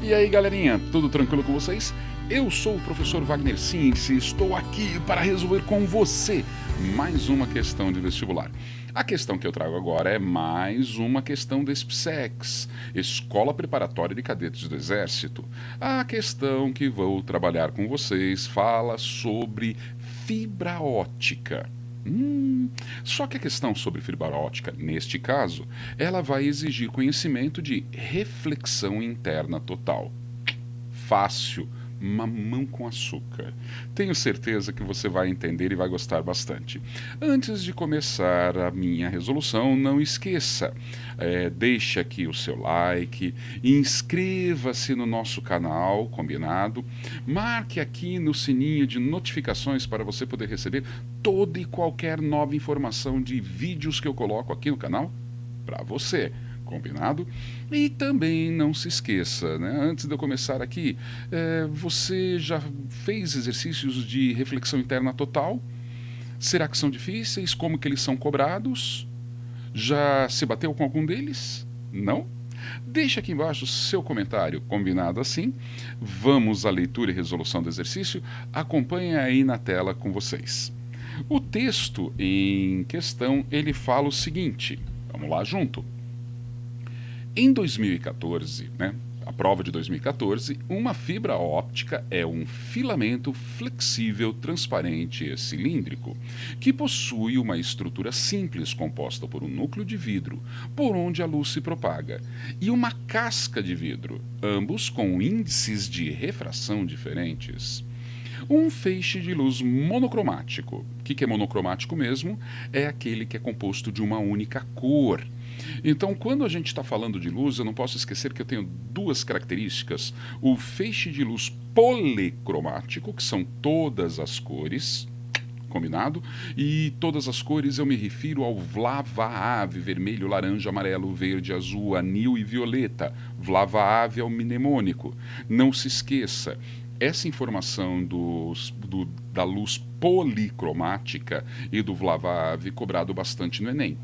E aí galerinha, tudo tranquilo com vocês? Eu sou o professor Wagner Cince e estou aqui para resolver com você mais uma questão de vestibular. A questão que eu trago agora é mais uma questão do SPSEX, Escola Preparatória de Cadetes do Exército. A questão que vou trabalhar com vocês fala sobre fibra ótica. Só que a questão sobre fibra ótica, neste caso, ela vai exigir conhecimento de reflexão interna total. Fácil, mamão com açúcar. Tenho certeza que você vai entender e vai gostar bastante. Antes de começar a minha resolução, não esqueça, deixe aqui o seu like, inscreva-se no nosso canal, combinado? Marque aqui no sininho de notificações para você poder receber toda e qualquer nova informação de vídeos que eu coloco aqui no canal para você. Combinado? E também não se esqueça, né, antes de eu começar aqui, você já fez exercícios de reflexão interna total? Será que são difíceis? Como que eles são cobrados? Já se bateu com algum deles? Não? Deixa aqui embaixo o seu comentário, combinado assim? Vamos à leitura e resolução do exercício? Acompanhe aí na tela com vocês. O texto em questão, ele fala o seguinte, vamos lá junto. Em 2014, né, a prova de 2014, uma fibra óptica é um filamento flexível, transparente e cilíndrico, que possui uma estrutura simples composta por um núcleo de vidro, por onde a luz se propaga, e uma casca de vidro, ambos com índices de refração diferentes. Um feixe de luz monocromático. O que é monocromático mesmo? É aquele que é composto de uma única cor. Então, quando a gente está falando de luz, eu não posso esquecer que eu tenho duas características. O feixe de luz policromático, que são todas as cores, combinado? E todas as cores eu me refiro ao Vlava-Ave, vermelho, laranja, amarelo, verde, azul, anil e violeta. Vlava-Ave é o mnemônico. Não se esqueça, essa informação da luz policromática e do Vlava-Ave cobrado bastante no Enem.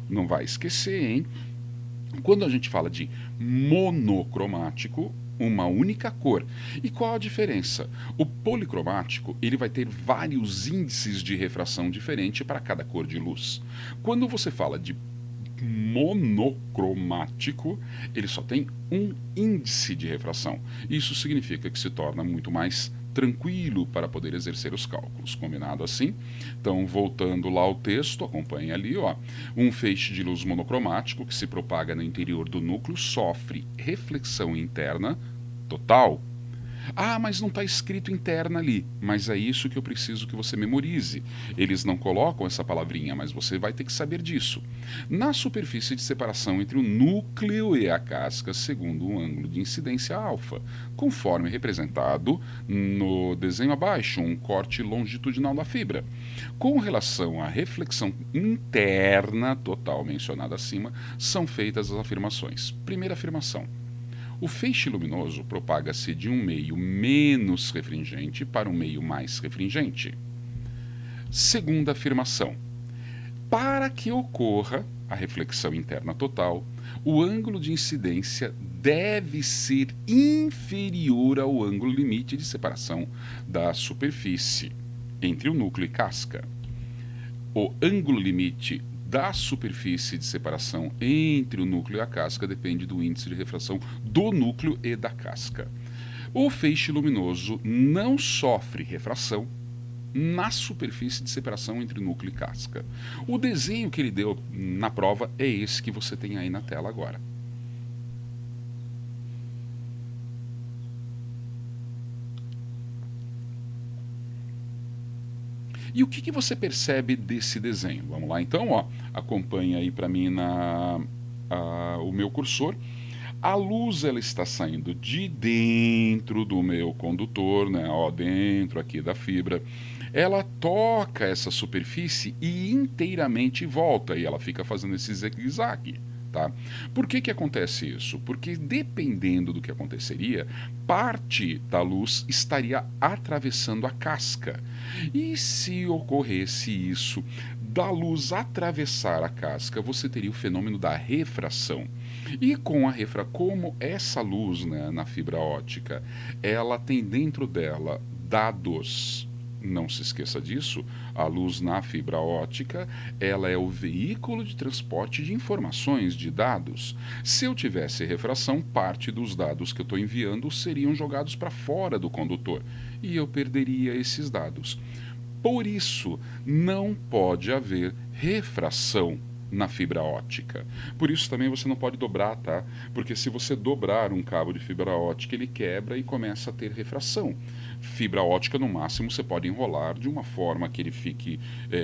Não vai esquecer, hein? Quando a gente fala de monocromático, uma única cor. E qual a diferença? O policromático, ele vai ter vários índices de refração diferente para cada cor de luz. Quando você fala de monocromático, ele só tem um índice de refração. Isso significa que se torna muito mais tranquilo para poder exercer os cálculos, combinado assim? Então, voltando lá ao texto, acompanhe ali, ó. Um feixe de luz monocromático que se propaga no interior do núcleo sofre reflexão interna total. Ah, mas não está escrito interna ali. Mas é isso que eu preciso que você memorize. Eles não colocam essa palavrinha, mas você vai ter que saber disso. Na superfície de separação entre o núcleo e a casca, segundo o ângulo de incidência alfa, conforme representado no desenho abaixo, um corte longitudinal da fibra. Com relação à reflexão interna total mencionada acima, são feitas as afirmações. Primeira afirmação. O feixe luminoso propaga-se de um meio menos refringente para um meio mais refringente. Segunda afirmação. Para que ocorra a reflexão interna total, o ângulo de incidência deve ser inferior ao ângulo limite de separação da superfície entre o núcleo e casca. O ângulo limite da superfície de separação entre o núcleo e a casca depende do índice de refração do núcleo e da casca. O feixe luminoso não sofre refração na superfície de separação entre núcleo e casca. O desenho que ele deu na prova é esse que você tem aí na tela agora. E o que você percebe desse desenho? Vamos lá então, ó. Acompanha aí para mim o meu cursor. A luz ela está saindo de dentro do meu condutor, né? Ó, dentro aqui da fibra. Ela toca essa superfície e inteiramente volta, e ela fica fazendo esse zigue-zague. Tá? Por que acontece isso? Porque dependendo do que aconteceria, parte da luz estaria atravessando a casca. E se ocorresse isso da luz atravessar a casca, você teria o fenômeno da refração. E com a como essa luz, né, na fibra ótica, ela tem dentro dela dados. Não se esqueça disso, a luz na fibra ótica, ela é o veículo de transporte de informações, de dados. Se eu tivesse refração, parte dos dados que eu estou enviando seriam jogados para fora do condutor e eu perderia esses dados. Por isso, não pode haver refração na fibra ótica. Por isso também você não pode dobrar, tá? Porque se você dobrar um cabo de fibra ótica, ele quebra e começa a ter refração. Fibra ótica, no máximo, você pode enrolar de uma forma que ele fique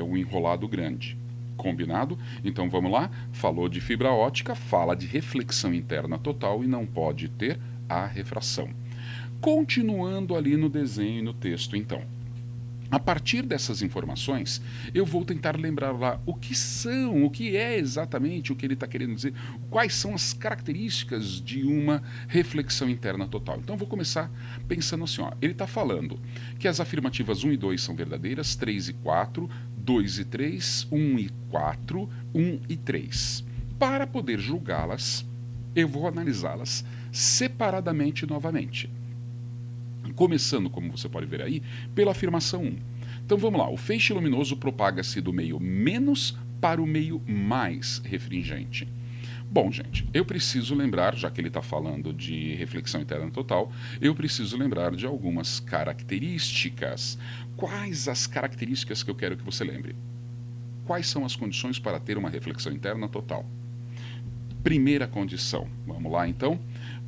um enrolado grande. Combinado? Então vamos lá. Falou de fibra ótica, fala de reflexão interna total e não pode ter a refração. Continuando ali no desenho e no texto, então. A partir dessas informações, eu vou tentar lembrar lá o que é exatamente o que ele está querendo dizer, quais são as características de uma reflexão interna total. Então, vou começar pensando assim, ó, ele está falando que as afirmativas 1 e 2 são verdadeiras, 3 e 4, 2 e 3, 1 e 4, 1 e 3. Para poder julgá-las, eu vou analisá-las separadamente novamente. Começando, como você pode ver aí, pela afirmação 1. Então vamos lá, o feixe luminoso propaga-se do meio menos para o meio mais refringente. Bom, gente, eu preciso lembrar, já que ele está falando de reflexão interna total, eu preciso lembrar de algumas características. Quais as características que eu quero que você lembre? Quais são as condições para ter uma reflexão interna total? Primeira condição, vamos lá então?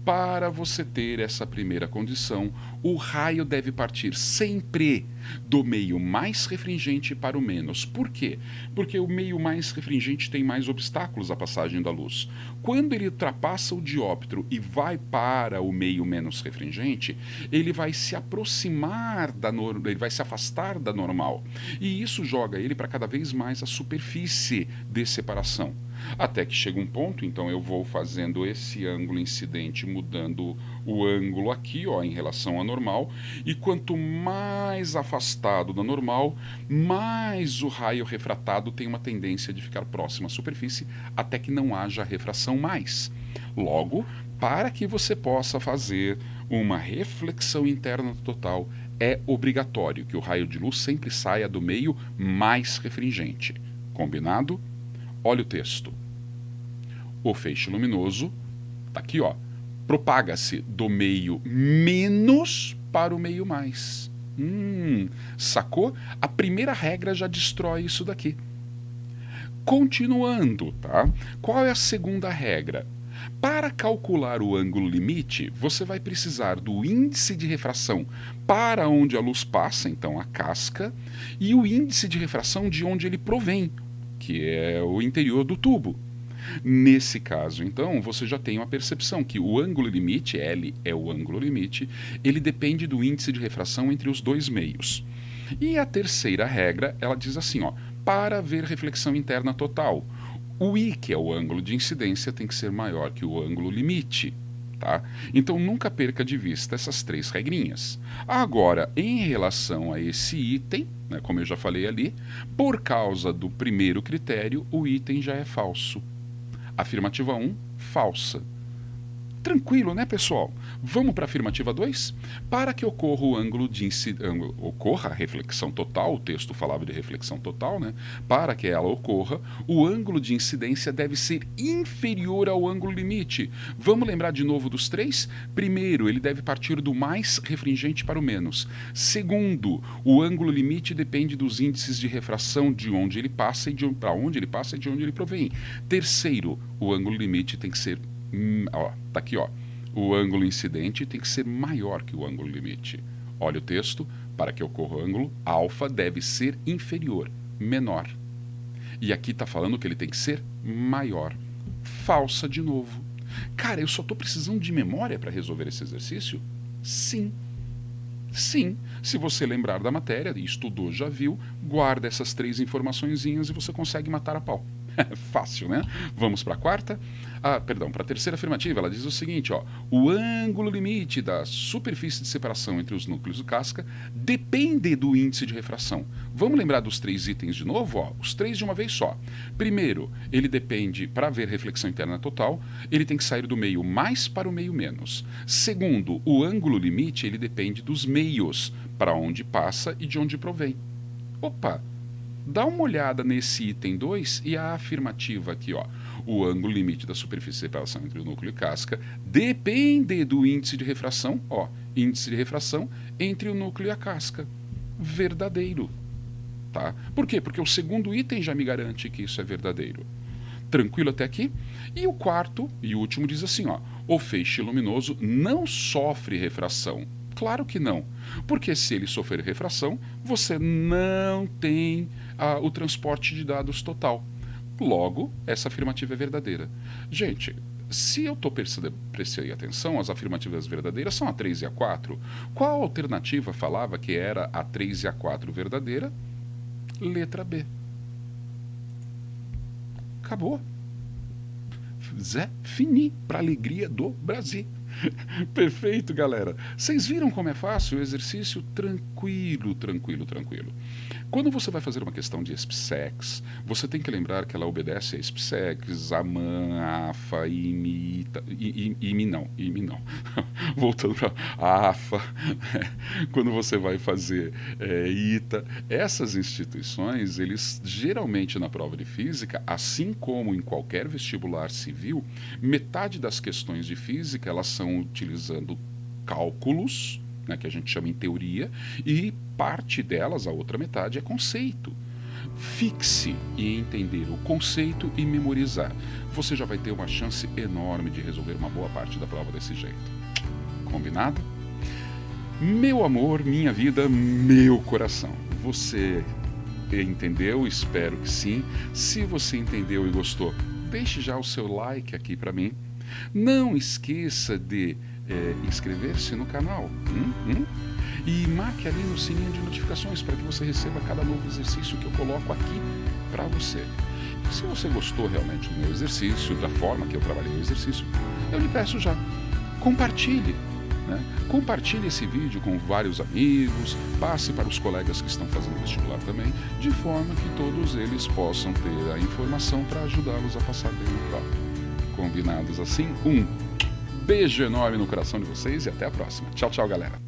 Para você ter essa primeira condição, o raio deve partir sempre do meio mais refringente para o menos. Por quê? Porque o meio mais refringente tem mais obstáculos à passagem da luz. Quando ele ultrapassa o dióptro e vai para o meio menos refringente, ele vai se aproximar ele vai se afastar da normal. E isso joga ele para cada vez mais a superfície de separação. Até que chega um ponto, então eu vou fazendo esse ângulo incidente, mudando o ângulo aqui, ó, em relação à normal, e quanto mais afastado da normal, mais o raio refratado tem uma tendência de ficar próximo à superfície, até que não haja refração mais. Logo, para que você possa fazer uma reflexão interna total, é obrigatório que o raio de luz sempre saia do meio mais refringente. Combinado? Olha o texto. O feixe luminoso, tá aqui, ó, propaga-se do meio menos para o meio mais. Sacou? A primeira regra já destrói isso daqui. Continuando, tá? Qual é a segunda regra? Para calcular o ângulo limite, você vai precisar do índice de refração para onde a luz passa, então a casca, e o índice de refração de onde ele provém, que é o interior do tubo. Nesse caso, então, você já tem uma percepção que o ângulo limite, L é o ângulo limite, ele depende do índice de refração entre os dois meios. E a terceira regra, ela diz assim, ó, para haver reflexão interna total, o I, que é o ângulo de incidência, tem que ser maior que o ângulo limite. Tá? Então nunca perca de vista essas três regrinhas. Agora, em relação a esse item, né, como eu já falei ali, por causa do primeiro critério, o item já é falso. Afirmativa 1, falsa. Tranquilo, né, pessoal? Vamos para a afirmativa 2? Para que ocorra o ângulo de ocorra a reflexão total, o texto falava de reflexão total, né? Para que ela ocorra, o ângulo de incidência deve ser inferior ao ângulo limite. Vamos lembrar de novo dos três? Primeiro, ele deve partir do mais refringente para o menos. Segundo, o ângulo limite depende dos índices de refração de onde ele passa e para onde ele passa e de onde ele provém. Terceiro, o ângulo limite tem que ser tá aqui, ó. O ângulo incidente tem que ser maior que o ângulo limite. Olha o texto. Para que ocorra o ângulo, alfa deve ser inferior, menor. E aqui está falando que ele tem que ser maior. Falsa de novo. Cara, eu só estou precisando de memória para resolver esse exercício? Sim. Sim. Se você lembrar da matéria, e estudou, já viu, guarda essas três informaçõezinhas e você consegue matar a pau. Fácil, né? Vamos para a quarta? Perdão, para a terceira afirmativa, ela diz o seguinte, ó: o ângulo limite da superfície de separação entre os núcleos de casca depende do índice de refração. Vamos lembrar dos 3 itens de novo? Ó, os 3 de uma vez só. Primeiro, ele depende, para haver reflexão interna total, ele tem que sair do meio mais para o meio menos. Segundo, o ângulo limite, ele depende dos meios, para onde passa e de onde provém. Opa! Dá uma olhada nesse item 2 e a afirmativa aqui, ó. O ângulo limite da superfície de separação entre o núcleo e casca depende do índice de refração, ó, índice de refração entre o núcleo e a casca. Verdadeiro, tá? Por quê? Porque o segundo item já me garante que isso é verdadeiro. Tranquilo até aqui? E o quarto e último diz assim, ó: o feixe luminoso não sofre refração. Claro que não, porque se ele sofrer refração, você não tem o transporte de dados total. Logo, essa afirmativa é verdadeira. Gente, se eu estou prestando atenção, as afirmativas verdadeiras são a 3 e a 4. Qual alternativa falava que era a 3 e a 4 verdadeira? Letra B. Acabou. Zé fini, para alegria do Brasil. Perfeito, galera. Vocês viram como é fácil o exercício? Tranquilo, tranquilo, tranquilo. Quando você vai fazer uma questão de SPSEX, você tem que lembrar que ela obedece a SPSEX, AMAN, AFA, IMI, IMI não. Voltando para a AFA. Quando você vai fazer ITA, essas instituições, eles geralmente na prova de física, assim como em qualquer vestibular civil, metade das questões de física, elas são utilizando cálculos, né, que a gente chama em teoria, e parte delas, a outra metade, é conceito. Fixe em entender o conceito e memorizar. Você já vai ter uma chance enorme de resolver uma boa parte da prova desse jeito. Combinado? Meu amor, minha vida, meu coração. Você entendeu? Espero que sim. Se você entendeu e gostou, deixe já o seu like aqui para mim. Não esqueça de inscrever-se no canal e marque ali no sininho de notificações para que você receba cada novo exercício que eu coloco aqui para você. E se você gostou realmente do meu exercício, da forma que eu trabalhei o exercício, eu lhe peço já, compartilhe. Né? Compartilhe esse vídeo com vários amigos, passe para os colegas que estão fazendo vestibular também, de forma que todos eles possam ter a informação para ajudá-los a passar bem na prova. Combinados assim? Um beijo enorme no coração de vocês e até a próxima. Tchau, tchau, galera.